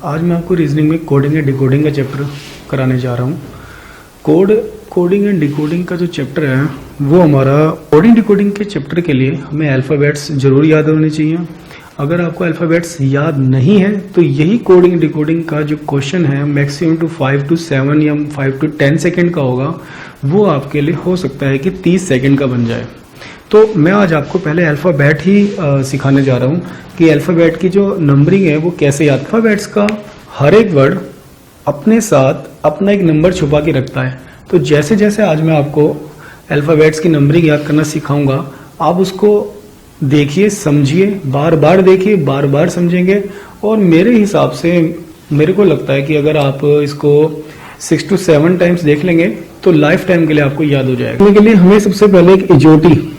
आज मैं आपको रीजनिंग में कोडिंग एंड डिकोडिंग का चैप्टर कराने जा रहा हूँ। कोडिंग एंड डिकोडिंग का जो चैप्टर है वो हमारा कोडिंग डिकोडिंग के चैप्टर के लिए हमें अल्फ़ाबेट्स जरूर याद होने चाहिए। अगर आपको अल्फ़ाबेट्स याद नहीं है तो यही कोडिंग डिकोडिंग का जो क्वेश्चन है मैक्सिमम टू 5 to 7 या 5 to 10 सेकेंड का होगा, वो आपके लिए हो सकता है कि 30 सेकेंड का बन जाए। तो मैं आज आपको पहले अल्फ़ाबेट ही सिखाने जा रहा हूँ कि अल्फ़ाबेट की जो नंबरिंग है वो कैसे याद। अल्फ़ाबेट्स का हर एक वर्ड अपने साथ अपना एक नंबर छुपा के रखता है। तो जैसे जैसे आज मैं आपको अल्फ़ाबेट्स की नंबरिंग याद करना सिखाऊंगा, आप उसको देखिए, समझिए, बार बार देखिए, बार बार समझेंगे। और मेरे हिसाब से मेरे को लगता है कि अगर आप इसको 6 to 7 टाइम्स देख लेंगे तो लाइफ टाइम के लिए आपको याद हो जाएगा। इसके लिए हमें सबसे पहले एक इजोटी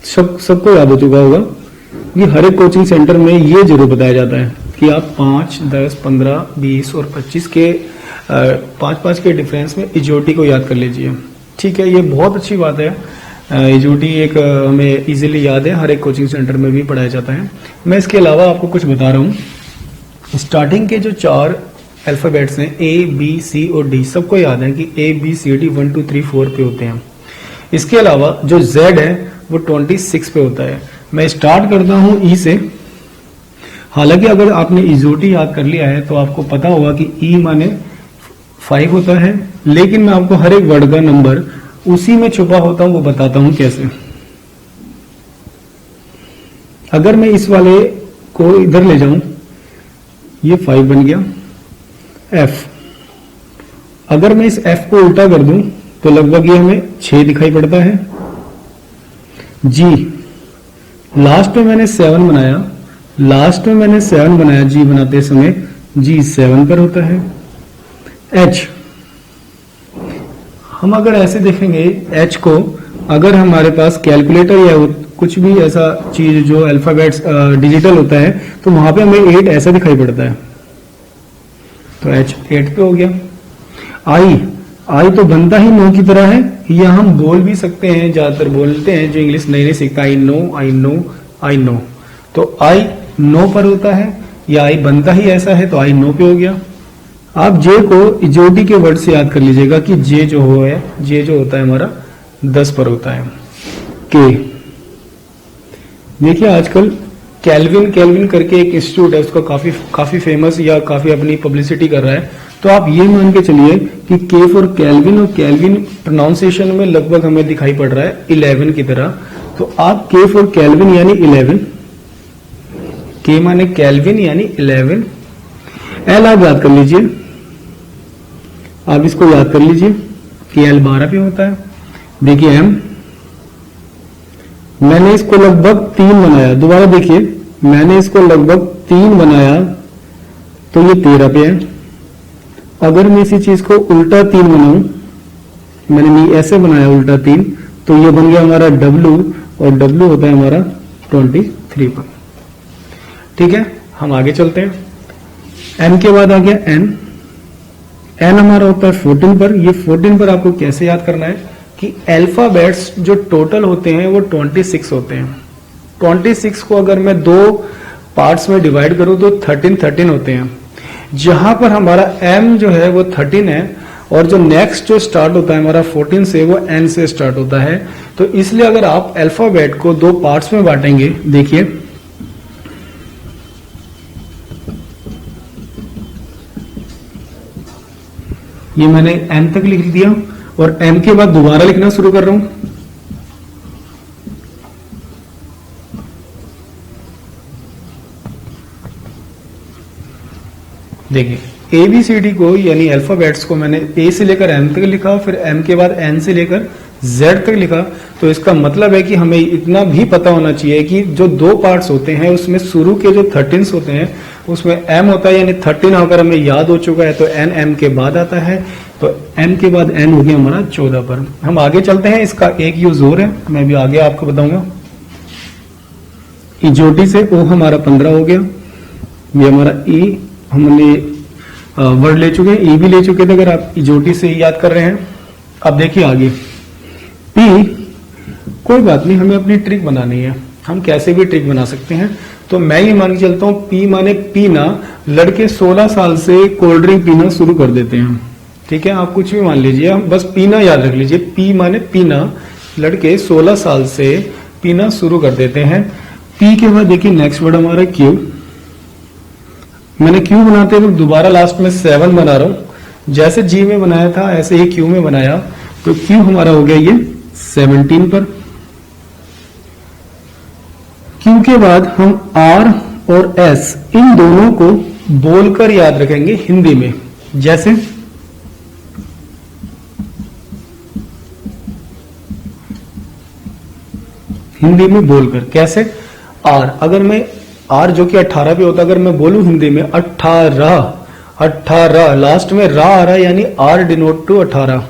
सबको याद हो चुका होगा। ये हर एक कोचिंग सेंटर में ये जरूर बताया जाता है कि आप 5, 10, 15, 20 और 25 के 5-5 के डिफरेंस में इजोटी को याद कर लीजिए। ठीक है, ये बहुत अच्छी बात है। इजोटी एक हमें इजीली याद है, हर एक कोचिंग सेंटर में भी पढ़ाया जाता है। मैं इसके अलावा आपको कुछ बता रहा हूँ। स्टार्टिंग के जो 4 अल्फ़ाबेट्स हैं A, B, C और D, सबको याद है कि A, B, C, D 1, 2, 3, 4 पे होते हैं। इसके अलावा जो Z है वो 26 पे होता है। मैं स्टार्ट करता हूँ E से। हालांकि अगर आपने इजोटी याद कर लिया है तो आपको पता होगा कि E माने 5 होता है, लेकिन मैं आपको हर एक वर्ड का नंबर उसी में छुपा होता हूं वो बताता हूं कैसे। अगर मैं इस वाले को इधर ले जाऊं, ये 5 बन गया। F, अगर मैं इस F को उल्टा कर दूं तो लगभग ये हमें 6 दिखाई पड़ता है। G, लास्ट में मैंने 7 बनाया, G बनाते समय G 7 पर होता है। H, हम अगर ऐसे देखेंगे H को, अगर हमारे पास कैलकुलेटर या कुछ भी ऐसा चीज जो अल्फाबेट्स डिजिटल होता है तो वहां पे हमें 8 ऐसा दिखाई पड़ता है, तो H 8 पे हो गया। I तो बनता ही 9 की तरह है, या हम बोल भी सकते हैं, ज्यादातर बोलते हैं जो इंग्लिश नहीं सीखता, आई नो, तो I 9 पर होता है, या I बनता ही ऐसा है तो I 9 पे हो गया। आप जे को इजोटी के वर्ड से याद कर लीजिएगा कि जे जो होता है हमारा 10 पर होता है। के, देखिए आजकल कैल्विन करके एक इंस्टीट्यूट है, उसका काफी फेमस या काफी अपनी पब्लिसिटी कर रहा है। तो आप ये मान के चलिए कि के फॉर कैल्विन, और कैल्विन प्रोनाउंसिएशन में लगभग हमें दिखाई पड़ रहा है 11 की तरह। तो आप के फॉर कैल्विन यानी 11, के माने कैल्विन यानी 11। एल आप याद कर लीजिए, आप इसको याद कर लीजिए कि एल 12 पे होता है। देखिए एम, मैंने इसको लगभग 3 बनाया, दोबारा देखिए, मैंने इसको लगभग 3 बनाया तो ये 13 पे है। अगर मैं इसी चीज को उल्टा 3 बनाऊं, मैंने ऐसे बनाया उल्टा 3, तो ये बन गया हमारा डब्लू, और डब्लू होता है हमारा 23 पर। ठीक है, हम आगे चलते हैं। एन के बाद आ गया एन हमारा होता है 14 पर। ये 14 पर आपको कैसे याद करना है कि अल्फाबेट्स जो टोटल होते हैं वो 26 होते हैं। 26 को अगर मैं 2 पार्ट्स में डिवाइड करूं तो 13 होते हैं। जहां पर हमारा एम जो है वो 13 है, और जो नेक्स्ट जो स्टार्ट होता है हमारा 14 से, वो एन से स्टार्ट होता है। तो इसलिए अगर आप अल्फाबेट को 2 पार्ट्स में बांटेंगे, देखिए ये मैंने एम तक लिख दिया, और एम के बाद दोबारा लिखना शुरू कर रहा हूं। देखिए ABCD को यानी अल्फाबेट्स को मैंने ए से लेकर एम तक लिखा, फिर एम के बाद एन से लेकर जेड तक लिखा। तो इसका मतलब है कि हमें इतना भी पता होना चाहिए कि जो 2 पार्ट्स होते हैं उसमें शुरू के जो 13 होते हैं उसमें एम होता है, यानी 13 अगर हमें याद हो चुका है तो एन एम के बाद आता है, तो एम के बाद एन हो गया हमारा 14 पर। हम आगे चलते हैं, इसका एक यूज और है, मैं भी आगे आपको बताऊंगा। इजोटी से ओ हमारा 15 हो गया। ये हमारा ई हमने वर्ड ले चुके हैं, ई भी ले चुके थे अगर आप इजोटी से याद कर रहे हैं। अब देखिए आगे पी, कोई बात नहीं, हमें अपनी ट्रिक बनानी है। हम कैसे भी ट्रिक बना सकते हैं। तो मैं ये मान के चलता हूं पी माने पीना, लड़के 16 साल से कोल्ड ड्रिंक पीना शुरू कर देते हैं। ठीक है, आप कुछ भी मान लीजिए, हम बस पीना याद रख लीजिए। पी माने पीना, लड़के 16 साल से पीना शुरू कर देते हैं। पी के बाद देखिए नेक्स्ट वर्ड हमारा क्यू। मैंने क्यू बनाते हुए दोबारा लास्ट में 7 बना रहा हूं। जैसे जी में बनाया था ऐसे ही क्यू में बनाया, तो क्यू हमारा हो गया ये 17 पर। क्यू के बाद हम आर और एस इन दोनों को बोलकर याद रखेंगे हिंदी में। जैसे हिंदी में बोलकर कैसे, आर, अगर मैं आर जो कि 18 पे होता, अगर मैं बोलूं हिंदी में 18, 18 लास्ट में रा आ रहा है, यानी आर डिनोट टू 18।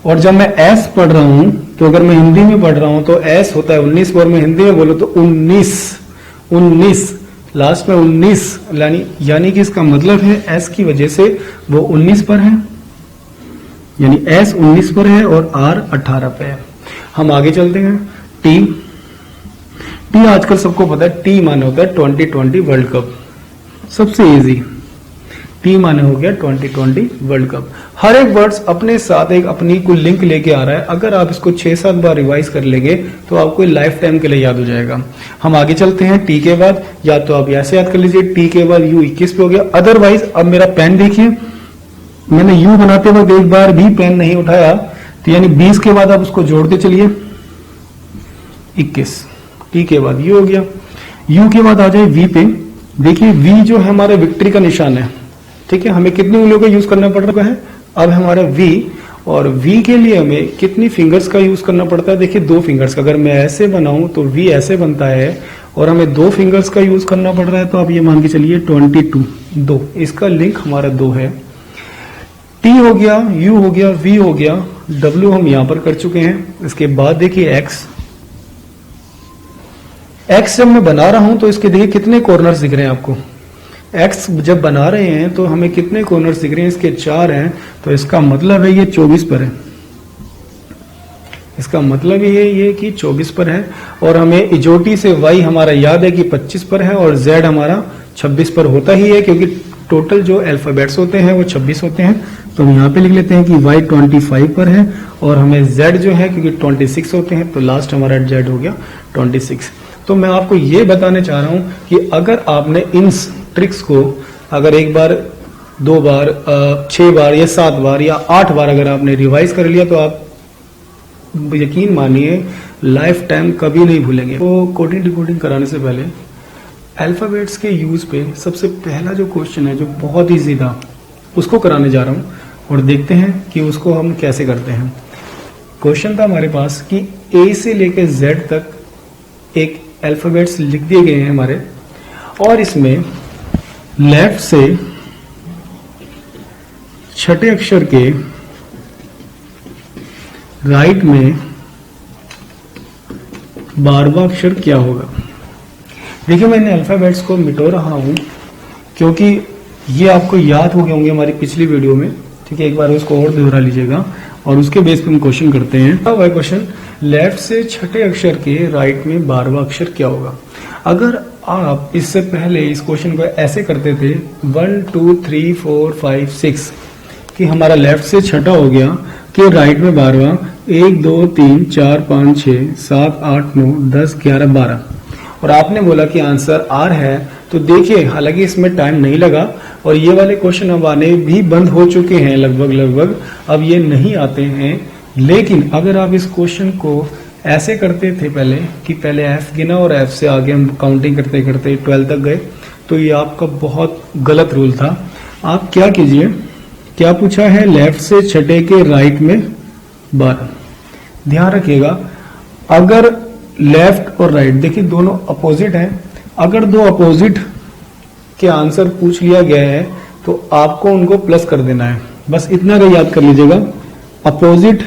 और जब मैं एस पढ़ रहा हूं, तो अगर मैं हिंदी में पढ़ रहा हूं तो एस होता है 19 और मैं हिंदी में बोलूं तो 19, 19 लास्ट में 19, यानी कि इसका मतलब है एस की वजह से वो 19 पर है, यानी एस 19 पर है और आर 18 पे है। हम आगे चलते हैं। टी, टी आजकल सबको पता है, टी माने होता है 2020 वर्ल्ड कप, सबसे इजी। टी माने हो गया 2020 वर्ल्ड कप। हर एक वर्ड्स अपने साथ एक अपनी कोई लिंक लेके आ रहा है। अगर आप इसको 6-7 बार रिवाइज कर लेंगे तो आपको लाइफ टाइम के लिए याद हो जाएगा। हम आगे चलते हैं। टी के बाद या तो आप ऐसे याद कर लीजिए, टी के बाद यू 21 पे हो गया। अदरवाइज अब मेरा पेन देखिए, मैंने यू बनाते वक्त एक बार भी पेन नहीं उठाया, तो यानी 20 के बाद आप उसको जोड़ते चलिए 21। टी के बाद यू हो गया। यू के बाद आ जाए वी पे। देखिए वी जो है हमारे विक्ट्री का निशान है। ठीक है, हमें कितनी उंगलियों का यूज करना पड़ रहा है अब हमारा वी, और वी के लिए हमें कितनी फिंगर्स का यूज करना पड़ता है। देखिए 2 फिंगर्स का, अगर मैं ऐसे बनाऊं तो वी ऐसे बनता है और हमें 2 फिंगर्स का यूज करना पड़ रहा है, तो आप ये मान के चलिए 22, 2, इसका लिंक हमारा 2 है। टी हो गया, यू हो गया, वी हो गया, डब्ल्यू हम यहां पर कर चुके हैं। इसके बाद देखिए एक्स। एक्स जब मैं बना रहा हूं तो इसके देखिए कितने कॉर्नर्स दिख रहे हैं आपको। एक्स जब बना रहे हैं तो हमें कितने कॉर्नर्स दिख रहे हैं, इसके 4 हैं, तो इसका मतलब है ये 24 पर है। इसका मतलब ये कि 24 पर है। और हमें इजोटी से वाई हमारा याद है कि 25 पर है और जेड हमारा 26 पर होता ही है, क्योंकि टोटल जो अल्फाबेट्स होते हैं वो 26 होते हैं। तो हम यहाँ पे लिख लेते हैं कि वाई 25 पर है और हमें जेड जो है क्योंकि 26 होते हैं, तो लास्ट हमारा जेड हो गया 26। तो मैं आपको ये बताने चाह रहा हूं कि अगर आपने इन ट्रिक्स को अगर एक बार, 2 बार, 6 बार या 7 बार या 8 बार अगर आपने रिवाइज कर लिया, तो आप यकीन मानिए लाइफ टाइम कभी नहीं भूलेंगे। तो कोडिंग डिकोडिंग कराने से पहले अल्फाबेट्स के यूज पे सबसे पहला जो क्वेश्चन है जो बहुत ईजी था उसको कराने जा रहा हूं, और देखते हैं कि उसको हम कैसे करते हैं। क्वेश्चन था हमारे पास कि ए से लेकर जेड तक एक अल्फाबेट्स लिख दिए गए हैं हमारे, और इसमें लेफ्ट से छठे अक्षर के राइट में 12वां अक्षर क्या होगा। देखिए मैंने अल्फाबेट्स को मिटो रहा हूं क्योंकि ये आपको याद हो गए होंगे हमारी पिछली वीडियो में। ठीक है, एक बार उसको और दोहरा लीजिएगा और उसके बेस पे हम क्वेश्चन करते हैं। अब है क्वेश्चन, लेफ्ट से छठे अक्षर के राइट में 12वां अक्षर क्या होगा। अगर आप इससे पहले इस क्वेश्चन को ऐसे करते थे 1 2 3 4 5 6 कि हमारा लेफ्ट से छठा हो गया कि राइट में 12वां, 1 2 3 4 5 6 7 8 9 10 11 12, और आपने बोला कि आंसर आर है, तो देखिए हालांकि इसमें टाइम नहीं लगा और ये वाले क्वेश्चन अब आने भी बंद हो चुके हैं लगभग, अब ये नहीं आते हैं। लेकिन अगर आप इस क्वेश्चन को ऐसे करते थे पहले कि पहले एफ गिना और एफ से आगे हम काउंटिंग करते करते 12 तक गए, तो ये आपका बहुत गलत रूल था। आप क्या कीजिए, क्या पूछा है, लेफ्ट से छठे के राइट में 12। ध्यान रखिएगा अगर लेफ्ट और राइट देखिए दोनों अपोजिट हैं, अगर 2 अपोजिट के आंसर पूछ लिया गया है तो आपको उनको प्लस कर देना है। बस इतना का याद कर लीजिएगा, अपोजिट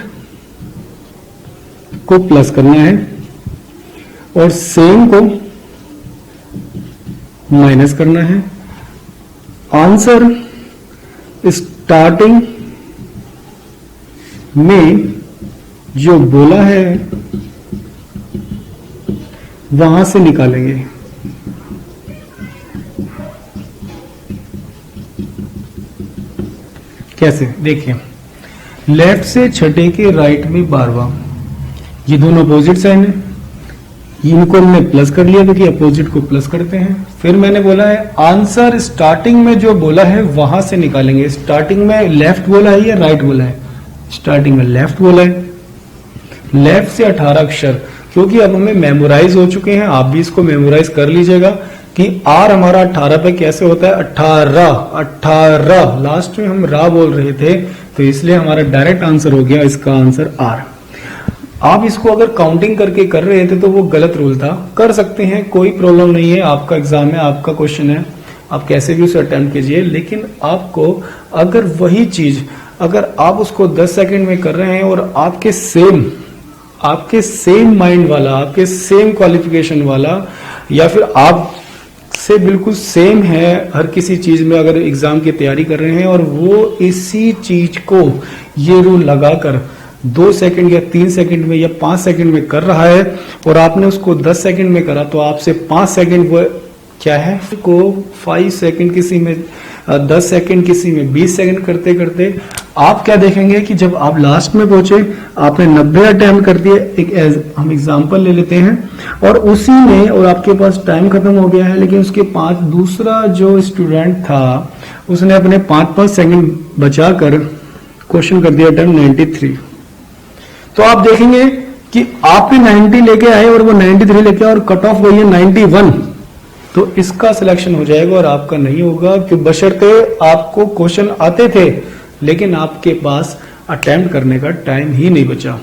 को प्लस करना है और सेम को माइनस करना है। आंसर स्टार्टिंग में जो बोला है वहां से निकालेंगे। कैसे, देखिए, लेफ्ट से छठे के राइट में 12वां, ये दोनों अपोजिट साइन है, इनको हमने प्लस कर लिया क्योंकि अपोजिट को प्लस करते हैं। फिर मैंने बोला है आंसर स्टार्टिंग में जो बोला है वहां से निकालेंगे। स्टार्टिंग में लेफ्ट बोला है या राइट बोला है? स्टार्टिंग में लेफ्ट बोला है। लेफ्ट से 18 अक्षर, क्योंकि अब हमें मेमोराइज हो चुके हैं, आप भी इसको मेमोराइज कर लीजिएगा कि आर हमारा 18 पे कैसे होता है, 18 18। लास्ट में हम रा बोल रहे थे तो इसलिए हमारा डायरेक्ट आंसर हो गया इसका आंसर आर। आप इसको अगर काउंटिंग करके कर रहे थे तो वो गलत रूल था, कर सकते हैं, कोई प्रॉब्लम नहीं है, आपका एग्जाम है, आपका क्वेश्चन है, आप कैसे भी उसे अटेम्प्ट कीजिए। लेकिन आपको अगर वही चीज अगर आप उसको 10 सेकंड में कर रहे हैं और आपके सेम माइंड वाला, आपके सेम क्वालिफिकेशन वाला, या फिर आप से बिल्कुल सेम है हर किसी चीज में, अगर एग्जाम की तैयारी कर रहे हैं और वो इसी चीज को ये रूल लगाकर 2 सेकंड या 3 सेकंड में या 5 सेकंड में कर रहा है और आपने उसको 10 सेकंड में करा, तो आपसे 5 सेकंड वो क्या है को 5 सेकंड किसी में 10 सेकंड किसी में 20 सेकंड करते करते आप क्या देखेंगे कि जब आप लास्ट में पहुंचे आपने 90 अटेम्प्ट कर दिए। एक हम एग्जांपल ले लेते हैं और उसी में, और आपके पास टाइम खत्म हो गया है, लेकिन उसके 5 दूसरा जो स्टूडेंट था उसने अपने 5-5 सेकंड बचाकर क्वेश्चन कर दिया अटेम्प्ट 93। तो आप देखेंगे कि आप भी 90 लेके आए और वो 93 लेके आए और कट ऑफ गई है 91, तो इसका सिलेक्शन हो जाएगा और आपका नहीं होगा, क्योंकि बशर्ते आपको क्वेश्चन आते थे लेकिन आपके पास अटेम्प्ट करने का टाइम ही नहीं बचा।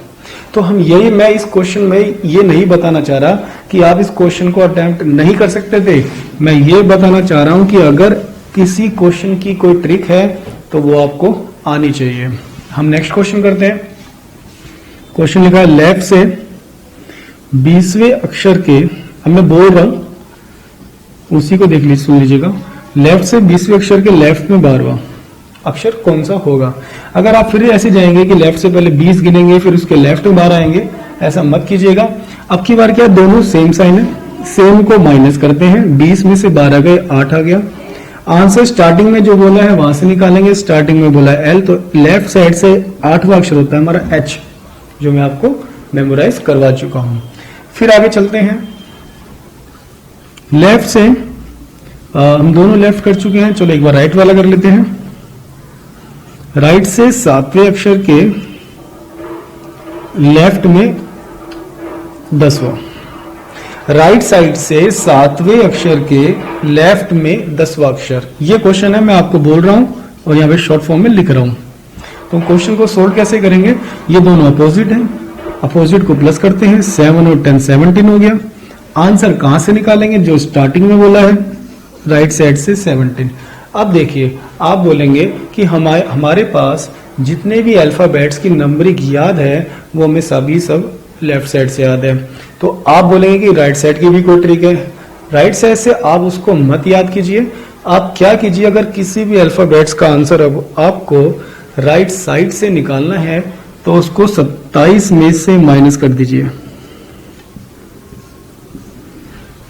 तो मैं इस क्वेश्चन में ये नहीं बताना चाह रहा कि आप इस क्वेश्चन को अटेम्प्ट नहीं कर सकते थे, मैं ये बताना चाह रहा हूं कि अगर किसी क्वेश्चन की कोई ट्रिक है तो वो आपको आनी चाहिए। हम नेक्स्ट क्वेश्चन करते हैं। क्वेश्चन लिखा है लेफ्ट से 20वें अक्षर के, अब मैं बोल रहा हूं उसी को देख लीजिए, सुन लीजिएगा। लेफ्ट से 20वें अक्षर के लेफ्ट में 12वां अक्षर कौन सा होगा। अगर आप फिर ऐसे जाएंगे कि लेफ्ट से पहले 20 गिनेंगे फिर उसके लेफ्ट में 12 आएंगे, ऐसा मत कीजिएगा। अब की बार क्या, दोनों सेम साइन है, सेम को माइनस करते हैं, 20 में से 12 गए 8 आ गया। आंसर स्टार्टिंग में जो बोला है वहां से निकालेंगे। स्टार्टिंग में बोला है एल, तो लेफ्ट साइड से 8वां अक्षर होता है हमारा एच, जो मैं आपको मेमोराइज करवा चुका हूं। फिर आगे चलते हैं। लेफ्ट से हम दोनों लेफ्ट कर चुके हैं, चलो एक बार राइट वाला कर लेते हैं। राइट से 7वें अक्षर के लेफ्ट में 10वां, राइट साइड से 7वें अक्षर के लेफ्ट में 10वां अक्षर, ये क्वेश्चन है, मैं आपको बोल रहा हूं और यहां पे शॉर्ट फॉर्म में लिख रहा हूं। तो क्वेश्चन को सोल्व कैसे करेंगे, ये दोनों अपोजिट हैं, अपोजिट को प्लस करते हैं, 7 और 10 17 हो गया। आंसर कहां से निकालेंगे, जो स्टार्टिंग में बोला है राइट साइड से 17। अब देखिए, आप बोलेंगे कि हमारे पास जितने भी अल्फाबेट्स की नंबरिंग याद है वो हमें सभी सब लेफ्ट साइड से याद है, तो आप बोलेंगे कि राइट साइड की भी कोई ट्रिक है। राइट साइड से आप उसको मत याद कीजिए, आप क्या कीजिए, अगर किसी भी अल्फाबेट्स का आंसर अब आपको राइट साइड से निकालना है तो उसको 27 में से माइनस कर दीजिए।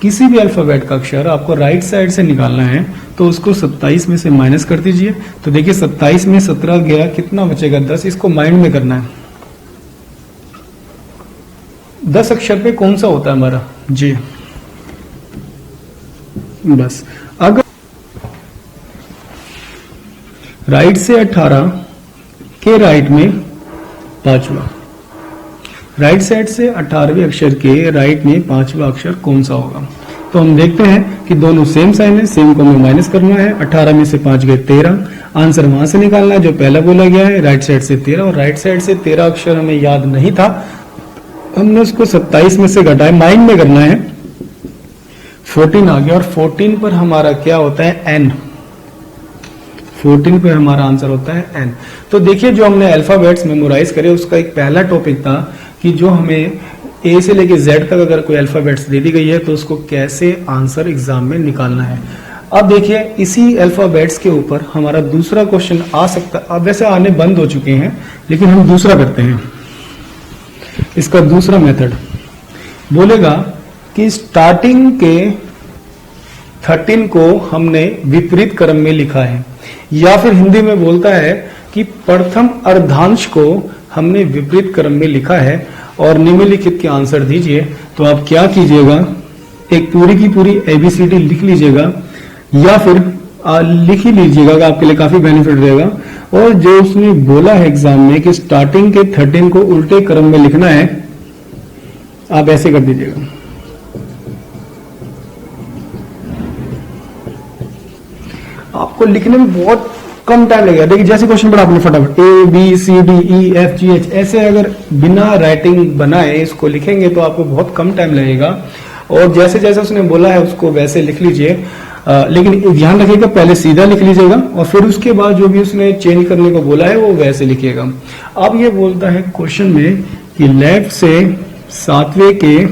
किसी भी अल्फाबेट का अक्षर आपको राइट साइड से निकालना है तो उसको 27 में से माइनस कर दीजिए। तो देखिए 27 में 17 गया, कितना बचेगा 10, इसको माइंड में करना है। 10 अक्षर पे कौन सा होता है हमारा जी, बस। अगर राइट से 18 के राइट में 5वां, राइट साइड से 18वें अक्षर के राइट में 5वां अक्षर कौन सा होगा। तो हम देखते हैं कि दोनों सेम साइन है, सेम को हमें माइनस करना है। 18 में से 5 गए 13, आंसर वहां से निकालना है जो पहला बोला गया है, राइट साइड से 13, और राइट साइड से 13 अक्षर हमें याद नहीं था, हमने उसको 27 में से घटाया, माइंड में करना है। 14 आ गया और 14 पर हमारा क्या होता है एन, 14 पे हमारा आंसर होता है एन। तो देखिए जो हमने अल्फाबेट्स मेमोराइज करे उसका एक पहला टॉपिक था कि जो हमें ए से लेके जेड तक अगर कोई अल्फाबेट्स दे दी गई है तो उसको कैसे आंसर एग्जाम में निकालना है। अब देखिए इसी अल्फाबेट्स के ऊपर हमारा दूसरा क्वेश्चन आ सकता, अब वैसे आने बंद हो चुके हैं लेकिन हम दूसरा करते हैं। इसका दूसरा मेथड बोलेगा कि स्टार्टिंग के 13 को हमने विपरीत क्रम में लिखा है, या फिर हिंदी में बोलता है कि प्रथम अर्धांश को हमने विपरीत क्रम में लिखा है, और निम्नलिखित के आंसर दीजिए। तो आप क्या कीजिएगा, एक पूरी की पूरी ABCD लिख लीजिएगा, या फिर लिख ही लीजिएगा, आपके लिए काफी बेनिफिट रहेगा। और जो उसने बोला है एग्जाम में कि स्टार्टिंग के 13 को उल्टे क्रम में लिखना है, आप ऐसे कर दीजिएगा। आपको लिखने में बहुत कम टाइम लगेगा। देखिए जैसे क्वेश्चन पढ़ा आपने फटाफट ABCDEFGH, ऐसे अगर बिना राइटिंग बनाए इसको लिखेंगे तो आपको बहुत कम टाइम लगेगा। और जैसे जैसे उसने बोला है उसको वैसे लिख लीजिए, लेकिन ध्यान रखिएगा पहले सीधा लिख लीजिएगा और फिर उसके बाद जो भी उसने चेंज करने को बोला है वो वैसे लिखिएगा। अब ये बोलता है क्वेश्चन में कि लेफ्ट से 7वें के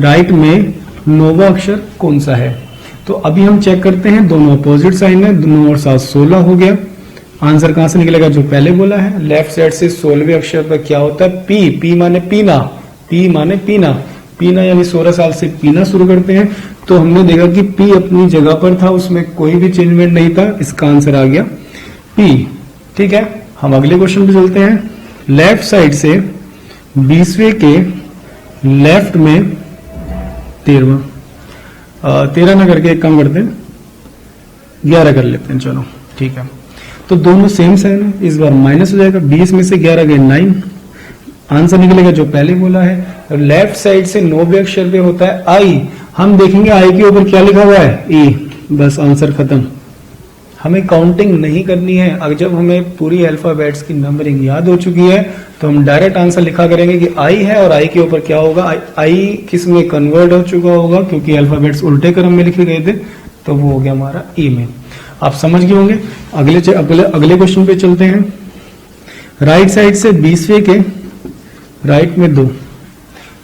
राइट में 9वां अक्षर कौन सा है। तो अभी हम चेक करते हैं, दोनों अपोजिट साइन है, 9 और 7 16 हो गया। आंसर कहां से निकलेगा, जो पहले बोला है। लेफ्ट साइड से 16वें अक्षर पर क्या होता है, पी। पी माने पीना, पी माने पीना, पीना यानी 16 साल से पीना शुरू करते हैं। तो हमने देखा कि पी अपनी जगह पर था, उसमें कोई भी चेंजमेंट नहीं था, इसका आंसर आ गया पी। ठीक है, हम अगले क्वेश्चन पे चलते हैं। लेफ्ट साइड से 20वें के लेफ्ट में 13वां, 13 ना करके एक काम करते हैं 11 कर लेते हैं, चलो ठीक है। तो दोनों सेम साइन है, इस बार माइनस हो जाएगा, 20 में से 11 गए 9, आंसर निकलेगा जो पहले बोला है। लेफ्ट साइड से 9वें अक्षर पे होता है आई, हम देखेंगे आई के ऊपर क्या लिखा हुआ है, ई, बस आंसर खत्म। हमें काउंटिंग नहीं करनी है। अगर जब हमें पूरी अल्फाबेट्स की नंबरिंग याद हो चुकी है तो हम डायरेक्ट आंसर लिखा करेंगे कि आई है, और आई के ऊपर क्या होगा, आई किस में कन्वर्ट हो चुका होगा, क्योंकि अल्फाबेट्स उल्टे क्रम में लिखे गए थे, तो वो हो गया हमारा ई में। आप समझ गए होंगे। अगले क्वेश्चन पे चलते हैं। राइट साइड से 20वें के राइट में 2,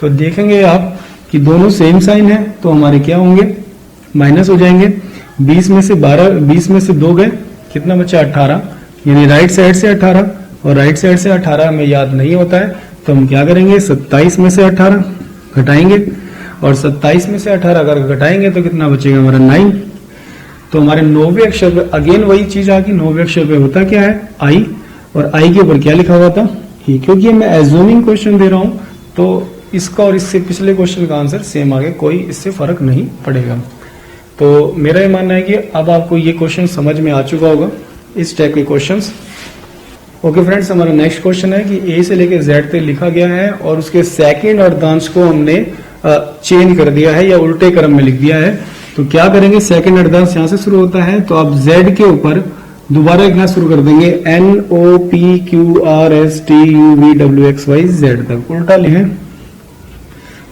तो देखेंगे आप कि दोनों सेम साइन है, तो हमारे क्या होंगे, माइनस हो जाएंगे। 20 में से 12, 20 में से 2 गए, कितना बचा 18, यानी राइट साइड से 18, और राइट साइड से 18 हमें याद नहीं होता है, तो हम क्या करेंगे, 27 में से 18 घटाएंगे, और 27 में से 18 अगर घटाएंगे तो कितना बचेगा हमारा 9। तो हमारे 9वें अक्षर पे अगेन वही चीज आ गई, 9वें अक्षर पे होता क्या है, आई, और आई के ऊपर क्या लिखा हुआ था, ही। क्योंकि मैं एज्यूमिंग क्वेश्चन दे रहा हूं तो इसका और इससे पिछले क्वेश्चन का आंसर सेम आ गया, कोई इससे फर्क नहीं पड़ेगा। तो मेरा ये मानना है कि अब आपको ये क्वेश्चन समझ में आ चुका होगा, इस टाइप के क्वेश्चंस। ओके फ्रेंड्स, हमारा नेक्स्ट क्वेश्चन है कि ए से लेकर जेड तक लिखा गया है और उसके सेकंड अर्धांश को हमने चेंज कर दिया है या उल्टे क्रम में लिख दिया है। तो क्या करेंगे, सेकंड अर्धांश यहां से शुरू होता है, तो आप जेड के ऊपर दोबारा लिखना शुरू कर देंगे, NOPQRSTUVWXYZ तक उल्टा लिखें।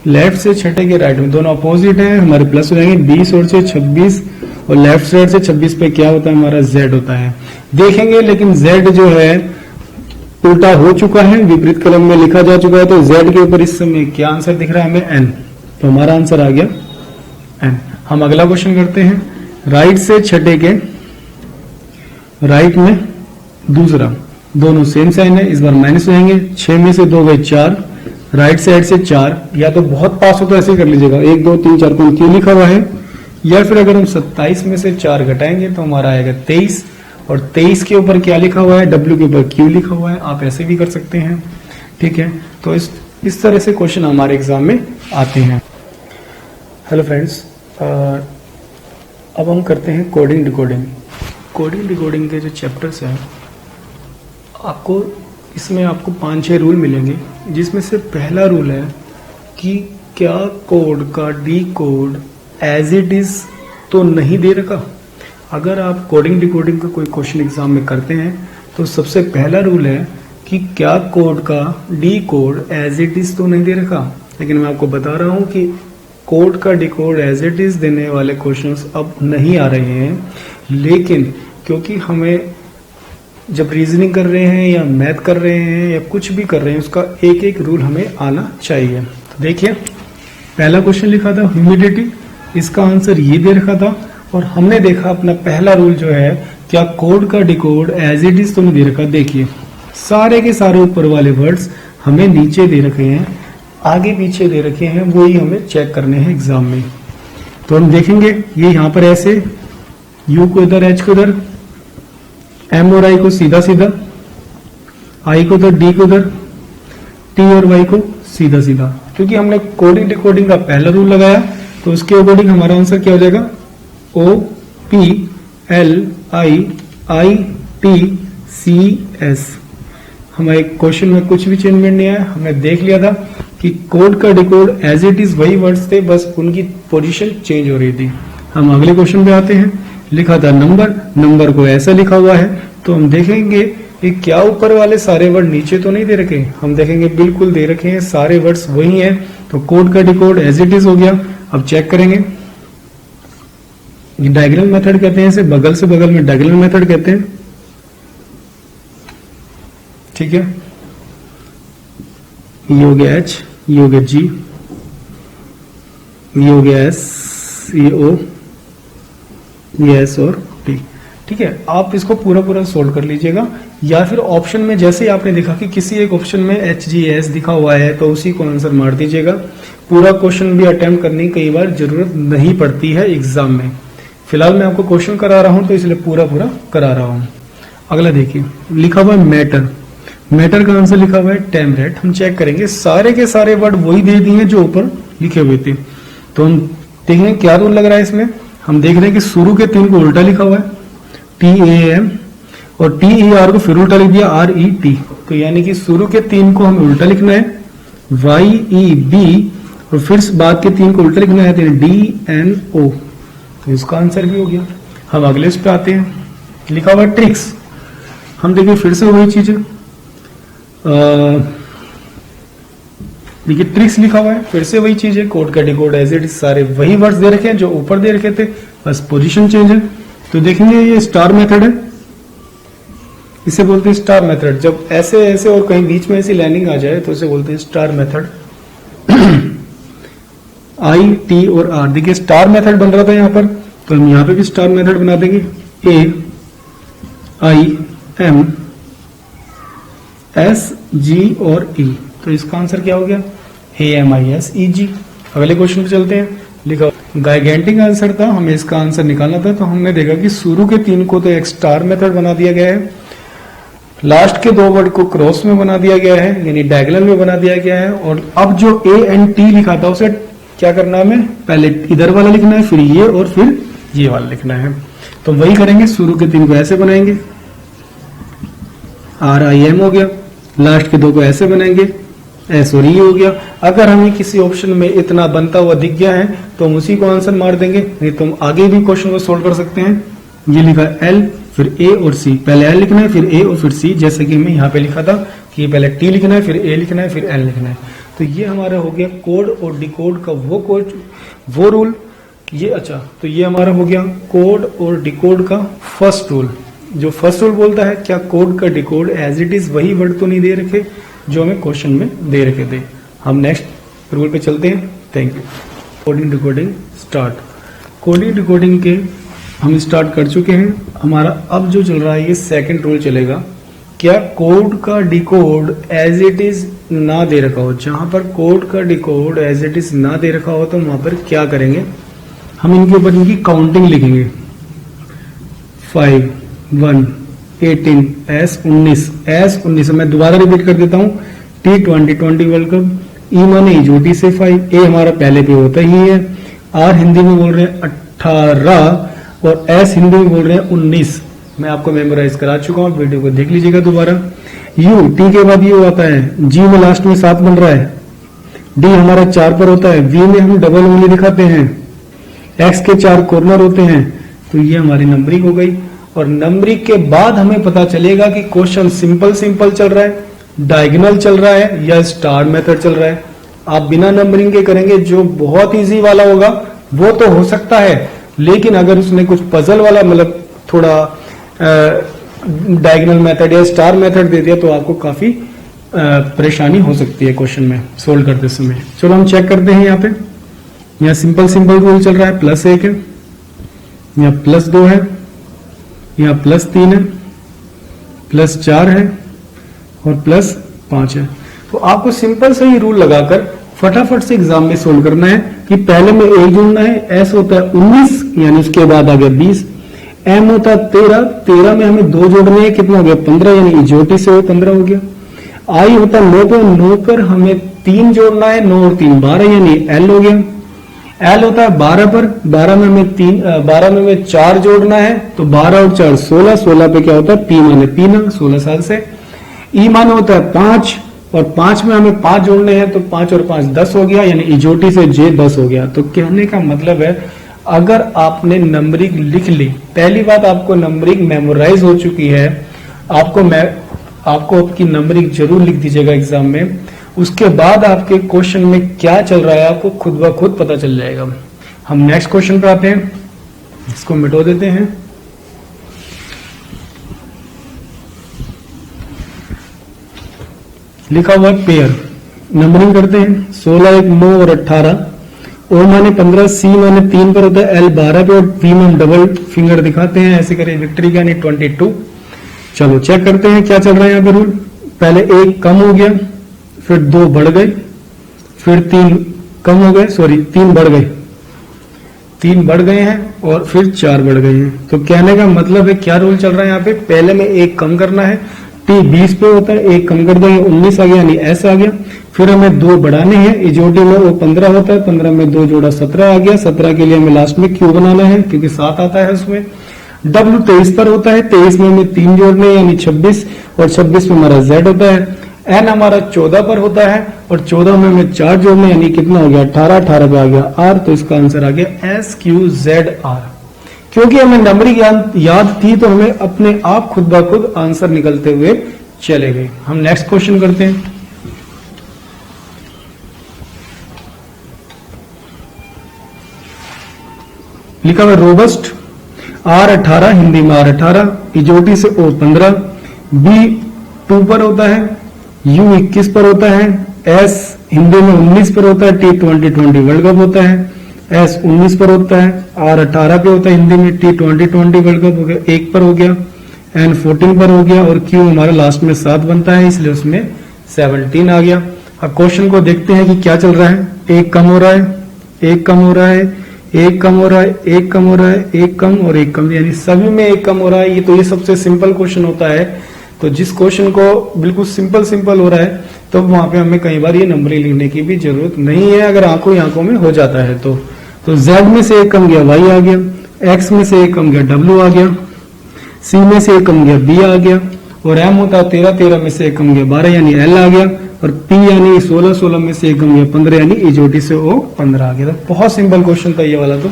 लेफ्ट से छठे के राइट में दोनों अपोजिट है, हमारे प्लस हो जाएंगे, 20 और से 26, और लेफ्ट साइड से 26 पे क्या होता है, हमारा Z होता है। देखेंगे लेकिन Z जो है उल्टा हो चुका है, विपरीत क्रम में लिखा जा चुका है, तो Z के ऊपर इस समय क्या आंसर दिख रहा है हमें, N, तो हमारा आंसर आ गया N। हम अगला क्वेश्चन करते हैं। राइट से छठे के राइट में दूसरा, दोनों सेम साइन है, इस बार माइनस हो जाएंगे, 6 में से 2 गए 4, राइट साइड से 4, या तो बहुत पास हो तो ऐसे कर लीजिएगा, 1 2 3 4 5 क्यों लिखा हुआ है, या फिर अगर हम 27 में से 4 घटाएंगे तो हमारा आएगा 23, और 23 के ऊपर क्या लिखा हुआ है, W के ऊपर Q लिखा हुआ है, आप ऐसे भी कर सकते हैं। ठीक है, तो इस तरह से क्वेश्चन हमारे एग्जाम में आते हैं। हेलो फ्रेंड्स, अब हम करते हैं कोडिंग डिकोडिंग। कोडिंग डिकोडिंग के जो चैप्टर्स हैं, आपको इसमें आपको 5-6 रूल मिलेंगे, जिसमें से पहला रूल है कि क्या कोड का decode as it is तो नहीं दे रखा। अगर आप कोडिंग डिकोडिंग का कोई क्वेश्चन एग्जाम में करते हैं तो सबसे पहला रूल है कि क्या कोड का decode as it is तो नहीं दे रखा। लेकिन मैं आपको बता रहा हूं कि कोड का decode as it is देने वाले क्वेश्चंस अब नहीं आ रहे हैं, लेकिन क्योंकि हमें जब रीजनिंग कर रहे हैं या मैथ कर रहे हैं या कुछ भी कर रहे हैं, उसका एक एक रूल हमें आना चाहिए। तो देखिए, पहला क्वेश्चन लिखा था ह्यूमिडिटी, इसका आंसर ये दे रखा था, और हमने देखा अपना पहला रूल जो है, क्या कोड का डिकोड एज इट इज तो नहीं दे रखा। देखिए सारे के सारे ऊपर वाले वर्ड्स हमें नीचे दे रखे हैं, आगे पीछे दे रखे हैं, वही हमें चेक करने हैं एग्जाम में। तो हम देखेंगे ये यहाँ पर ऐसे, यू को इधर, एच को इधर, एम और आई को सीधा सीधा, आई को इधर, डी को इधर, टी और वाई को सीधा सीधा। क्योंकि हमने कोडिंग डिकोडिंग का पहला रूल लगाया तो उसके अकॉर्डिंग हमारा आंसर क्या हो जाएगा, O P L I I T C S. हमारे क्वेश्चन में कुछ भी चेंजमेंट नहीं आया, हमने देख लिया था कि कोड का डिकोड एज इट इज वही वर्ड्स थे, बस उनकी पोजीशन चेंज हो रही थी। हम अगले क्वेश्चन पे आते हैं। लिखा था नंबर, नंबर को ऐसा लिखा हुआ है, तो हम देखेंगे कि क्या ऊपर वाले सारे वर्ड नीचे तो नहीं दे रखे, हम देखेंगे बिल्कुल दे रखे हैं, सारे वर्ड्स वही हैं। तो कोड का डिकोड एज इट इज हो गया। अब चेक करेंगे, डायगोनल मेथड कहते हैं इसे, बगल से बगल में डायगोनल मेथड कहते हैं, ठीक है। ये हो गया एच, ये हो गया जी, ये हो गया एस, ये ओ, ये एस और टी, ठीक है। आप इसको पूरा पूरा सोल्व कर लीजिएगा, या फिर ऑप्शन में जैसे ही आपने देखा कि किसी एक ऑप्शन में एच जी एस दिखा हुआ है तो उसी को आंसर मार दीजिएगा। पूरा क्वेश्चन भी अटेम्प्ट करने की कई बार जरूरत नहीं पड़ती है एग्जाम में। फिलहाल मैं आपको क्वेश्चन करा रहा हूं तो इसलिए पूरा पूरा करा रहा हूं। अगला देखिए, लिखा हुआ है मैटर, मैटर का आंसर लिखा हुआ है टेम्परेट। हम चेक करेंगे, सारे के सारे वर्ड वही दे दिए हैं जो ऊपर लिखे हुए थे। तो हम देखेंगे क्या रूल लग रहा है इसमें। हम देख रहे हैं कि शुरू के 3 को उल्टा लिखा हुआ है, टी ए एम, और टी ई आर को फिर उल्टा लिख दिया, आर ई टी। तो यानी कि शुरू के 3 को हमें उल्टा लिखना है, वाई ई बी, और फिर बाद के 3 को उल्टा लिखना है, डी एन ओ। तो इसका आंसर भी हो गया। हम अगले इस पे आते हैं, लिखा हुआ है ट्रिक्स। हम देखिए फिर से वही चीज है, देखिए ट्रिक्स लिखा हुआ है, फिर से वही चीज है, कोड का डिकोड एज इट इज, सारे वही वर्ड्स दे रखे हैं जो ऊपर दे रखे थे, बस पोजीशन चेंज है। तो देखेंगे ये स्टार मेथड है, इसे बोलते हैं स्टार मेथड। जब ऐसे ऐसे और कहीं बीच में ऐसी लाइनिंग आ जाए तो इसे बोलते हैं स्टार मेथड। आई टी और आर, देखिए स्टार मेथड बन रहा था यहाँ पर, तो हम यहाँ पे भी स्टार मेथड बना देंगे, ए आई एम एस जी और ई। तो इसका आंसर क्या हो गया, A M I S E जी। अगले क्वेश्चन पे चलते हैं। लिखा गाइगेंटिक आंसर था, हमें इसका आंसर निकालना था। तो हमने देखा कि शुरू के 3 को तो एक स्टार मेथड बना दिया गया है, लास्ट के 2 वर्ड को क्रॉस में बना दिया गया है, यानी डायगोनल में बना दिया गया है। और अब जो ए एंड टी लिखा था उसे क्या करना है, हमें पहले इधर वाला लिखना है, फिर ये और फिर ये वाला लिखना है। तो वही करेंगे, शुरू के 3 को ऐसे बनाएंगे, आर आई एम हो गया, लास्ट के 2 को ऐसे बनाएंगे, एस और ई हो गया। अगर हमें किसी ऑप्शन में इतना बनता हुआ दिख गया है तो हम उसी को आंसर मार देंगे, नहीं तो हम आगे भी क्वेश्चन को सोल्व कर सकते हैं। ये लिखा एल, फिर ए और सी, पहले एल लिखना है फिर ए और फिर सी, जैसे कि मैं यहाँ पे लिखा था कि पहले टी लिखना है फिर ए लिखना है फिर एल लिखना है। तो ये हमारा हो गया कोड और डिकोड का वो रूल। ये अच्छा, तो ये हमारा हो गया कोड और डिकोड का फर्स्ट रूल। जो फर्स्ट रूल बोलता है क्या कोड का डिकोड एज इट इज वही वर्ड तो नहीं दे रखे जो हमें क्वेश्चन में दे रखे थे। हम नेक्स्ट रूल पे चलते हैं। Thank you. Coding decoding start. Coding decoding के हम स्टार्ट कर चुके हैं। हमारा अब जो चल रहा है ये सेकंड रूल चलेगा। क्या कोड का डिकोड एज इट इज ना दे रखा हो, जहां पर कोड का डिकोड एज इट इज ना दे रखा हो तो वहां पर क्या करेंगे, हम इनके ऊपर इनकी काउंटिंग लिखेंगे। 5 1 18 S19 मैं दोबारा रिपीट कर देता हूँ। T20 वर्ल्ड कप, ई माने इजोटी से 5, ए हमारा पहले पे होता ही है, आर हिंदी में बोल रहे हैं 18 और एस हिंदी में बोल रहे हैं 19। मैं आपको मेमोराइज करा चुका हूँ, वीडियो को देख लीजिएगा दोबारा। यू टी के बाद यू आता है, जी में लास्ट में 7 बन रहा है, डी हमारा 4 पर होता है, वी में हम डबल उंगली दिखाते हैं, एक्स के 4 कॉर्नर होते हैं। तो ये हमारी नंबरिंग हो गई। और नंबरिंग के बाद हमें पता चलेगा कि क्वेश्चन सिंपल चल रहा है, डायगोनल चल रहा है या स्टार मेथड चल रहा है। आप बिना नंबरिंग के करेंगे, जो बहुत इजी वाला होगा वो तो हो सकता है, लेकिन अगर उसने कुछ पजल वाला मतलब थोड़ा डायगोनल मेथड या स्टार मेथड दे दिया तो आपको काफी परेशानी हो सकती है क्वेश्चन में सोल्व करते समय। चलो हम चेक करते हैं। यहाँ सिंपल रूल चल रहा है, +1 है, यहाँ +2 है, यहाँ +3 है, +4 है और +5 है। तो आपको सिंपल से ही रूल लगाकर फटाफट से एग्जाम में सोल्व करना है कि पहले में 1 जोड़ना है, एस होता है 19 यानी उसके बाद आ गया 20, एम होता है 13, 13 में हमें 2 जोड़ने हैं, कितना हो गया 15 यानी इजोटी से वो 15 हो गया। आई होता है 9 पे, 9 पर हमें 3 जोड़ना है, 9 और 3 12 यानी एल हो गया। एल होता है 12 पर, 12 में हमें 4 जोड़ना है, तो 12 और 4 16, 16 पे क्या होता है पी माने पीना 16 साल से। ई माने होता है 5 और 5 में हमें 5 जोड़ने हैं, तो 5 और 5 10 हो गया यानी इजोटी से जे 10 हो गया। तो कहने का मतलब है अगर आपने नंबरिंग लिख ली, पहली बात आपको नंबरिंग मेमोराइज हो चुकी है, आपको आपकी नंबरिंग जरूर लिख दीजिएगा एग्जाम में, उसके बाद आपके क्वेश्चन में क्या चल रहा है आपको खुद ब खुद पता चल जाएगा। हम नेक्स्ट क्वेश्चन पे आते हैं, इसको मिटो देते हैं। लिखा हुआ पेयर, नंबरिंग करते हैं 16, 1, 9 और 18, ओ माने 15, सी माने 3 पर होता है, एल 12 पे और पी में हम डबल फिंगर दिखाते हैं, ऐसे करें विक्ट्री का यानी 22। चलो चेक करते हैं क्या चल रहा है यहाँ पे रूल। पहले 1 कम हो गया, फिर 2 बढ़ गए, फिर 3 कम हो गए, सॉरी 3 बढ़ गए, 3 बढ़ गए हैं और फिर 4 बढ़ गए हैं। तो कहने का मतलब है क्या रूल चल रहा है यहाँ पे, पहले में 1 कम करना है, टी 20 पे होता है, 1 कम कर देंगे 19 आ गया यानी एस आ गया, फिर हमें 2 बढ़ाने हैं, इजोटी में वो 15 होता है, 15 में 2 जोड़ा 17 आ गया, 17 के लिए हमें लास्ट में क्यू बनाना है क्योंकि 7 आता है उसमें। डब्ल्यू 23 पर होता है, 23 में हमें 3 जोड़ने यानी 26 और 26 में हमारा जेड होता है। एन हमारा 14 पर होता है और 14 में हमें 4 जोड़ने यानी कितना हो गया 18, 18 पे आ गया आर, तो इसका आंसर आ गया एस क्यू जेड आर। क्योंकि हमें नंबरिंग याद थी तो हमें अपने आप खुद ब खुद आंसर निकलते हुए चले गए। हम नेक्स्ट क्वेश्चन करते हैं। लिखा हुआ रोबस्ट, आर 18 हिंदी में आर 18, इजोटी से ओ 15, बी 2 पर होता है, यू 21 पर होता है, एस हिंदी में 19 पर होता है, टी 2020 वर्ल्ड कप होता है, एस 19 पर होता है, आर 18 पे होता है हिंदी में, टी 2020 वर्ल्ड कप हो गया 1 पर हो गया, एन 14 पर हो गया और क्यू हमारा लास्ट में 7 बनता है इसलिए उसमें 17 आ गया। अब क्वेश्चन को देखते हैं कि क्या चल रहा है। 1 कम हो रहा है, 1 कम हो रहा है, 1 कम हो रहा है, 1 कम हो रहा है, 1 कम और 1 कम, यानी सभी में 1 कम हो रहा है। ये सबसे सिंपल क्वेश्चन होता है, तो जिस क्वेश्चन को बिल्कुल सिंपल हो रहा है तो वहां पे हमें कई बार ये नंबरिंग लिखने की भी जरूरत नहीं है अगर आंखों में हो जाता है तो। Z में से 1 कम गया Y आ गया, X में से 1 कम गया W आ गया, C में से 1 कम गया B आ गया और M होता है 13, 13 में से 1 कम गया 12 यानी L आ गया और P यानी 16, 16 में से 1 कम गया 15 यानी इजोटी से O 15 आ गया। तो बहुत सिंपल क्वेश्चन था ये वाला। तो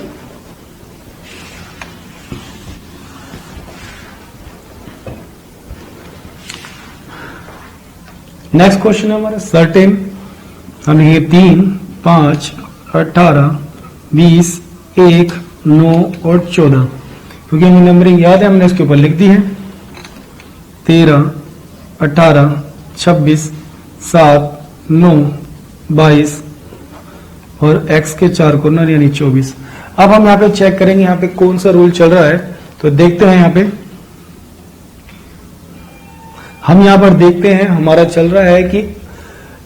नेक्स्ट क्वेश्चन है हमारा सर्टेन, हमें ये 3, 5, 18, 20, 1, 9 और 14, क्योंकि हमें नंबरिंग याद है हमने इसके ऊपर लिख दी है 13, 18, 26, 7, 9, 22 और x के 4 कॉर्नर यानी 24। अब हम यहाँ पे चेक करेंगे यहाँ पे कौन सा रूल चल रहा है, तो देखते हैं यहाँ पे हम यहाँ पर देखते हैं हमारा चल रहा है कि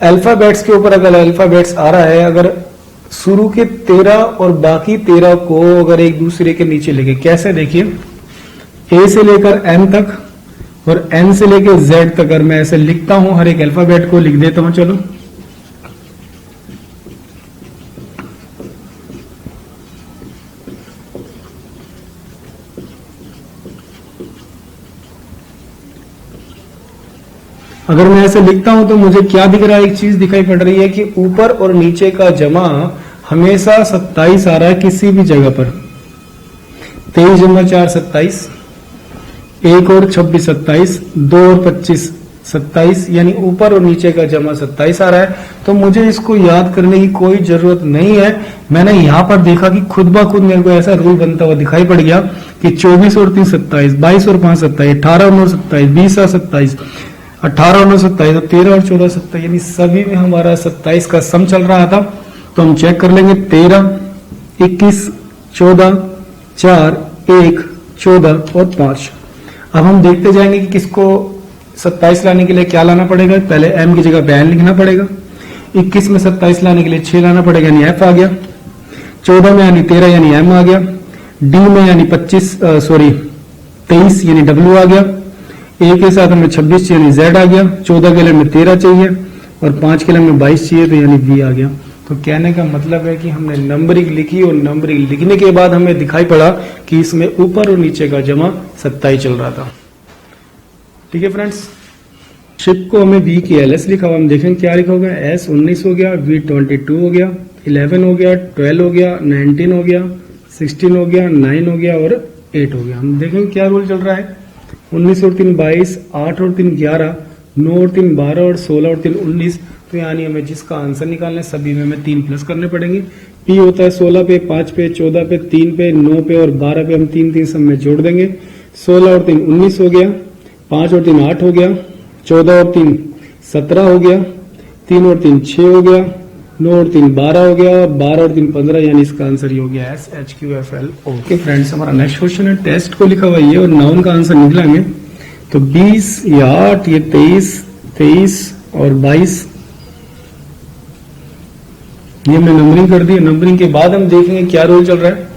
अल्फाबेट्स के ऊपर अगर अल्फाबेट्स आ रहा है, अगर शुरू के 13 और बाकी 13 को अगर एक दूसरे के नीचे लेके, कैसे देखिए ए से लेकर एन तक और एन से लेकर जेड तक अगर मैं ऐसे लिखता हूं, हर एक अल्फाबेट को लिख देता हूं। चलो अगर मैं ऐसे लिखता हूं तो मुझे क्या दिख रहा है, एक चीज दिखाई पड़ रही है कि ऊपर और नीचे का जमा हमेशा 27 आ रहा है किसी भी जगह पर। 23 जमा 4 27, 1 और 26 27, 2 और 25 27, यानी ऊपर और नीचे का जमा 27 आ रहा है। तो मुझे इसको याद करने की कोई जरूरत नहीं है। मैंने यहां पर देखा कि खुद ब खुद मेरे को ऐसा रूल बनता हुआ दिखाई पड़ गया कि 24 और 3 27, 22 और 5 27, 18 और 9 27, 20 और 27, 18 और 9 27, 13 और 14 27, यानी सभी में हमारा 27 का सम चल रहा था। तो हम चेक कर लेंगे 13, 21, 14, 4, 1, 14 और 5। अब हम देखते जाएंगे कि किसको 27 लाने के लिए क्या लाना पड़ेगा। पहले m की जगह पे n लिखना पड़ेगा। 21 में 27 लाने के लिए 6 लाना पड़ेगा, यानी एफ आ गया। 14 में यानी 13 यानी एम आ गया। डी में यानी 23 यानी डब्ल्यू आ गया। ए के साथ हमें 26 यानी जेड आ गया। 14 के लिए हमें 13 चाहिए और 5 के लिए हमें 22 चाहिए, तो यानी वी आ गया। तो कहने का मतलब है कि हमने नंबरिंग लिखी और नंबरिंग लिखने के बाद हमें दिखाई पड़ा कि इसमें ऊपर और नीचे का जमा 27 चल रहा था। ठीक है फ्रेंड्स, शिप को हमें वी की एल एस लिखा हुआ, हम देखेंगे क्या लिखा होगा। एस 19 हो गया, वी 22 हो गया, 11 हो गया, 12 हो गया, 19 हो गया, 16 हो गया, 9 हो गया और 8 हो गया। हम देखेंगे क्या रूल चल रहा है। 19 और 3 22, 8 और 3 11, 9 और 3 12 और 16 और 3 19। तो यानी हमें जिसका आंसर निकालना है सभी में हमें 3 प्लस करने पड़ेंगे। पी होता है 16 पे, 5 पे, 14 पे, 3 पे, 9 पे और 12 पे हम 3 सब में जोड़ देंगे। 16 और 3 19 हो गया, 5 और 3 8 हो गया, 14 और 3 17 हो गया, 3 और 3 6 हो गया, 9 और 3 12 हो गया, 12 और 3 15, यानी इसका आंसर ये हो गया S H Q F L. Okay friends, हमारा नेक्स्ट क्वेश्चन है, टेस्ट को लिखा हुआ ये और नाउन का आंसर निकलेंगे। तो 20 या 8, ये 23 और 22, ये हमने नंबरिंग कर दी। नंबरिंग के बाद हम देखेंगे क्या रोल चल रहा है।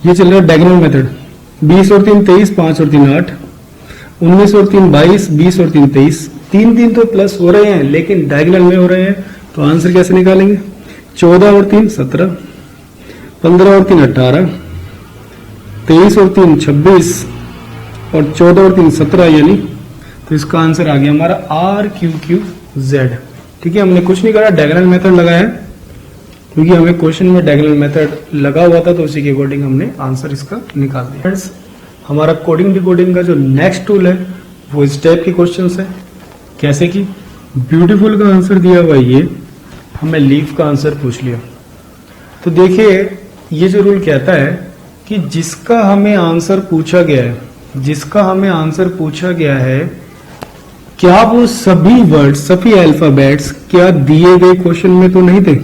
ये चल रहा है डायगोनल मेथड। 20 और 3 23, 5 और 3 8, 19 और 3 22, 20 और 3 23। 3 तो प्लस हो रहे हैं लेकिन डायगोनल में हो रहे हैं, तो आंसर कैसे निकालेंगे। 14 और 3 17, 15 और 3 18, 23 और 3 26 और 14 और 3 17, यानी तो इसका आंसर आ गया हमारा आर क्यू क्यू जेड। ठीक है, हमने कुछ नहीं करा, डायगोनल मेथड लगाया क्योंकि हमें क्वेश्चन में डायगोनल मेथड लगा हुआ था, तो उसी के अकॉर्डिंग हमने आंसर इसका निकाल दिया। फ्रेंड्स, हमारा कोडिंग डिकोडिंग का जो नेक्स्ट टूल है वो इस टाइप के क्वेश्चंस है। कैसे कि ब्यूटीफुल का आंसर दिया हुआ ये, हमें लीफ का आंसर पूछ लिया। तो देखिए ये जो रूल कहता है कि जिसका हमें आंसर पूछा गया है, जिसका हमें आंसर पूछा गया है, क्या वो सभी वर्ड्स, सभी अल्फाबेट्स क्या दिए गए क्वेश्चन में तो नहीं थे,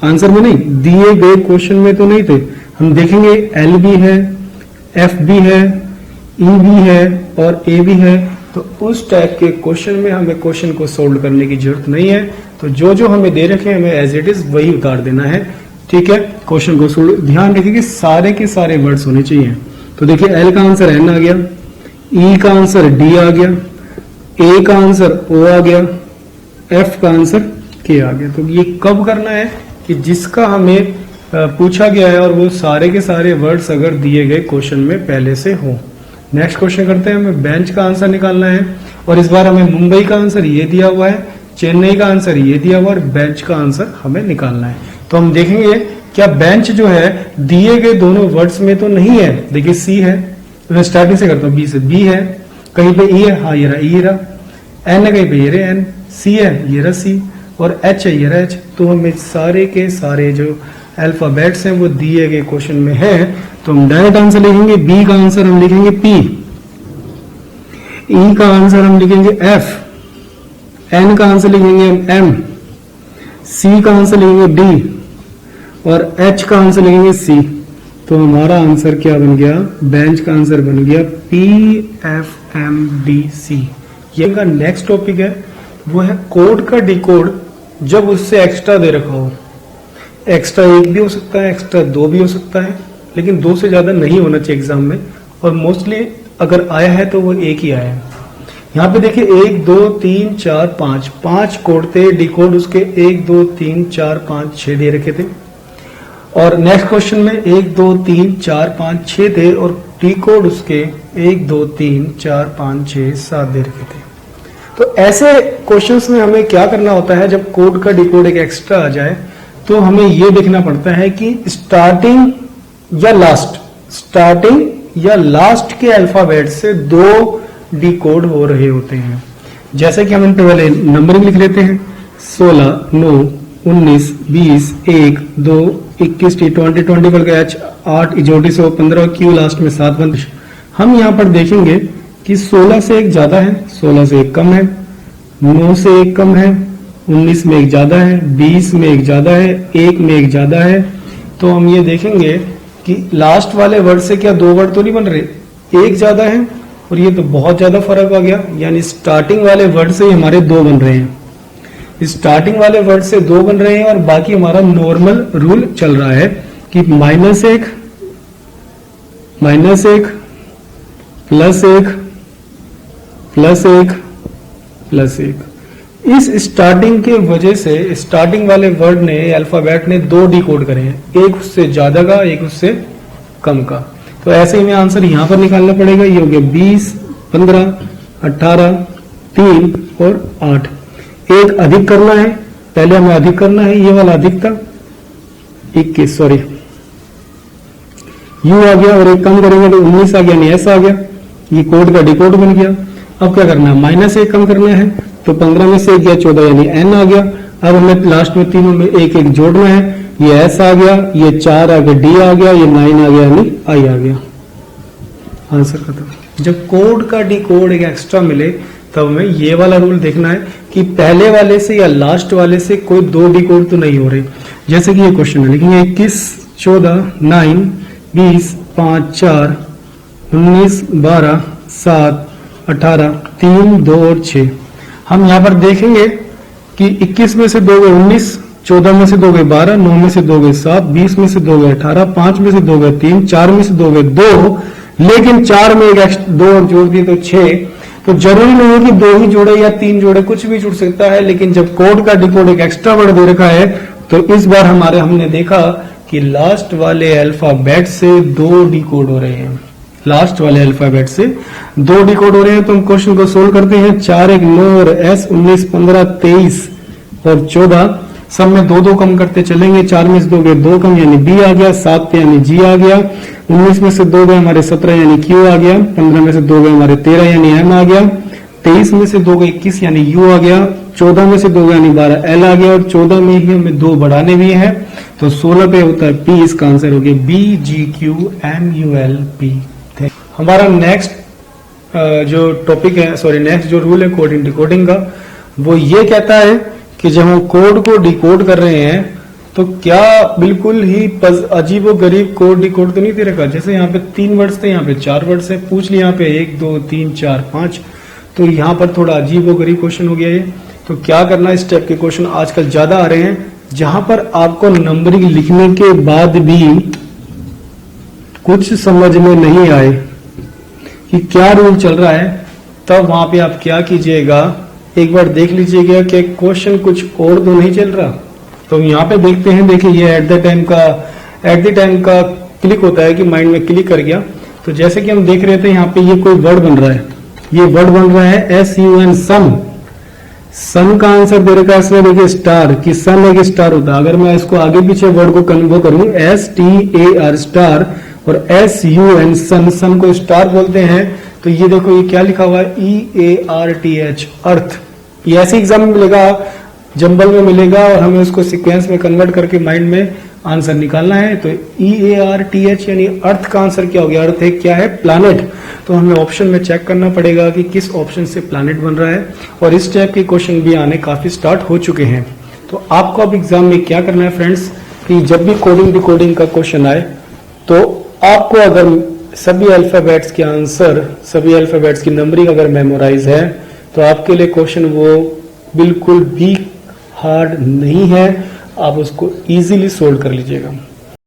आंसर में नहीं, दिए गए क्वेश्चन में तो नहीं थे। हम देखेंगे एल भी है, एफ भी है, ई भी है और ए भी है। तो उस टाइप के क्वेश्चन में हमें क्वेश्चन को सोल्व करने की जरूरत नहीं है। तो जो जो हमें दे रखे हैं हमें एज इट इज वही उतार देना है। ठीक है, क्वेश्चन को सोल्व, ध्यान रखिए कि सारे के सारे वर्ड्स होने चाहिए। तो देखिए एल का आंसर एन आ गया, ई का आंसर डी आ गया, ए का आंसर ओ आ गया, एफ का आंसर के आ गया। तो ये कब करना है कि जिसका हमें पूछा गया है और वो सारे के सारे वर्ड्स अगर दिए गए क्वेश्चन में पहले से हो। नेक्स्ट क्वेश्चन करते हैं, हमें बेंच का आंसर निकालना है और इस बार हमें मुंबई का आंसर ये दिया हुआ है, चेन्नई का आंसर ये दिया हुआ है और बेंच का आंसर हमें निकालना है। तो हम देखेंगे क्या बेंच जो है दिए गए दोनों वर्ड्स में तो नहीं है। देखिए सी है, तो मैं स्टार्टिंग से करता हूँ, बी से, बी है, कहीं पे ई है, हाँ ये रहा ई रहा, एन है कहीं पे ये रहा एन, सी है ये रहा सी और एच है ये रहा एच। तो हमें सारे के सारे जो अल्फाबेट्स हैं वो दिए गए क्वेश्चन में है, तो हम डायरेक्ट आंसर लिखेंगे। बी का आंसर हम लिखेंगे पी, ई का आंसर हम लिखेंगे एफ, एन का आंसर लिखेंगे एम, सी का आंसर लिखेंगे डी और एच का आंसर लिखेंगे सी। तो हमारा आंसर क्या बन गया, बेंच का आंसर बन गया P F M D C. ये का नेक्स्ट टॉपिक है, वो है कोड का डिकोड जब उससे एक्स्ट्रा दे रखा हो। एक्स्ट्रा 1 भी हो सकता है, एक्स्ट्रा 2 भी हो सकता है, लेकिन 2 से ज्यादा नहीं होना चाहिए एग्जाम में, और मोस्टली अगर आया है तो वो 1 ही आया है। यहाँ पे देखिए 1 2 3 4 5 कोड थे, डिकोड उसके 1 2 3 4 5 6 दे रखे थे। और नेक्स्ट क्वेश्चन में 1 2 3 4 5 6 थे और डिकोड उसके 1 2 3 4 5 6 7 दे रखे थे। तो ऐसे क्वेश्चंस में हमें क्या करना होता है, जब कोड का डिकोड एक एक्स्ट्रा आ जाए तो हमें यह देखना पड़ता है कि स्टार्टिंग या लास्ट, स्टार्टिंग या लास्ट के अल्फाबेट से 2 डिकोड हो रहे होते हैं। जैसे कि हम इन पे पहले नंबरिंग लिख लेते हैं, 16 9 19 20 1 2 21 20 20 पर एच 8 इजोटी से 15 क्यू लास्ट में 7 1। हम यहाँ पर देखेंगे कि 16 से 1 ज्यादा है, 16 से 1 कम है, 9 से 1 कम है, 19 में 1 ज्यादा है, 20 में 1 ज्यादा है, 1 में 1 ज्यादा है। तो हम ये देखेंगे कि लास्ट वाले वर्ड से क्या 2 वर्ड तो नहीं बन रहे, 1 ज्यादा है और ये तो बहुत ज्यादा फर्क आ गया, यानी स्टार्टिंग वाले वर्ड से ही हमारे 2 बन रहे हैं। स्टार्टिंग वाले वर्ड से 2 बन रहे हैं और बाकी हमारा नॉर्मल रूल चल रहा है कि -1 -1 +1 +1 +1। इस स्टार्टिंग के वजह से स्टार्टिंग वाले वर्ड ने अल्फाबेट ने 2 डिकोड करे हैं, एक उससे ज्यादा का, एक उससे कम का। तो ऐसे ही में आंसर यहां पर निकालना पड़ेगा। ये हो गया 20, 15, 18, 3 और 8। एक अधिक करना है, पहले हमें अधिक करना है, ये वाला अधिक था 21, सॉरी यू आ गया, और एक कम करेंगे तो 19 आ गया, नहीं ऐसा आ गया। ये कोड का डिकोड बन गया। अब क्या करना है, -1 कम करना है, तो 15 में से 1 गया 14 यानी n आ गया। अब हमें लास्ट में तीनों में 1 1 जोड़ना है, ये s आ गया, ये 4 आ गया, d आ गया, ये 9 आ गया यानी i आ गया। आंसर खत्म। जब कोड का डिकोड एक एक्स्ट्रा मिले तब हमें ये वाला रूल देखना है कि पहले वाले से या लास्ट वाले से कोई 2 डिकोड तो नहीं हो रहे। जैसे कि ये क्वेश्चन है, लिखेंगे 21, 14, 9, 20, 5, 4, 19, 12, 7, 18, 3, 2 और 6। हम यहाँ पर देखेंगे कि 21 में से 2 गए 19, 14 में से 2 गए 12, 9 में से 2 गए 7, 20 में से 2 गए 18, 5 में से 2 गए 3, 4 में से 2 गए 2, लेकिन 4 में एक 2 और जोड़ दिए तो 6। तो जरूरी नहीं है कि 2 ही जोड़े या 3 जोड़े, कुछ भी जुड़ सकता है। लेकिन जब कोड का डिकोड एक एक्स्ट्रा वर्ड दे रखा है तो इस बार हमने देखा कि लास्ट वाले अल्फाबेट से 2 डिकोड हो रहे हैं। लास्ट वाले अल्फाबेट से 2 डिकोड हो रहे हैं। तो हम क्वेश्चन को सोल्व करते हैं। 4 1 9 और s 19 15 23 और 14 सब में 2 2 कम करते चलेंगे। 4 में से 2 गए 2 कम यानी b आ गया, 7 पे यानी g आ गया, 19 में से 2 गए हमारे 17 यानी q आ गया, 15 में से 2 गए हमारे 13 यानी m आ गया, 23 में से 2 गए 21 यानी u आ गया, 14 में से 2 गए यानी 12 l आ गया, और 14 में ही हमें 2 बढ़ाने भी हैं तो 16 पे होता है p। इसका आंसर हो गया b g q m u l p। हमारा नेक्स्ट जो टॉपिक है, सॉरी नेक्स्ट जो रूल है कोडिंग डिकोडिंग का, वो ये कहता है कि जब हम कोड को डिकोड कर रहे हैं तो क्या बिल्कुल ही अजीबो गरीब कोड डिकोड तो नहीं दे रखा। जैसे यहाँ पे 3 वर्ड्स थे, यहाँ पे 4 वर्ड्स है, पूछ लिया यहाँ पे 1 2 3 4 5, तो यहाँ पर थोड़ा अजीबो गरीब क्वेश्चन हो गया ये। तो क्या करना, इस टाइप के क्वेश्चन आजकल ज्यादा आ रहे हैं जहां पर आपको नंबरिंग लिखने के बाद भी कुछ समझ में नहीं आए कि क्या रूल चल रहा है, तब वहां पे आप क्या कीजिएगा, एक बार देख लीजिएगा कि क्वेश्चन कुछ और तो नहीं चल रहा। तो यहाँ पे देखते हैं, देखिए ये एट द टाइम का क्लिक होता है कि माइंड में क्लिक कर गया। तो जैसे कि हम देख रहे थे यहाँ पे ये कोई वर्ड बन रहा है, ये वर्ड बन रहा है SUN सन। सन का आंसर दे रखा है इसमें, देखिए स्टार, कि सन एक स्टार होता है। अगर मैं इसको आगे पीछे वर्ड को कन्वर्ट करूं STAR स्टार और SUN सन, सन को स्टार बोलते हैं। तो ये देखो ये क्या लिखा हुआ है EARTH अर्थ। ये ऐसे एग्जाम में मिलेगा, जंबल में मिलेगा, और हमें उसको सीक्वेंस में कन्वर्ट करके माइंड में आंसर निकालना है। तो EARTH यानी अर्थ का आंसर क्या हो गया, अर्थ है क्या है, प्लैनेट। तो हमें ऑप्शन में चेक करना पड़ेगा कि किस ऑप्शन से प्लैनेट बन रहा है। और इस टाइप के क्वेश्चन भी आने काफी स्टार्ट हो चुके हैं। तो आपको अब एग्जाम में क्या करना है फ्रेंड्स, कि जब भी कोडिंग डिकोडिंग का क्वेश्चन आए तो आपको अगर सभी अल्फाबेट्स के आंसर, सभी अल्फाबेट्स की नंबरिंग अगर मेमोराइज है तो आपके लिए क्वेश्चन वो बिल्कुल भी हार्ड नहीं है, आप उसको इजीली सोल्व कर लीजिएगा।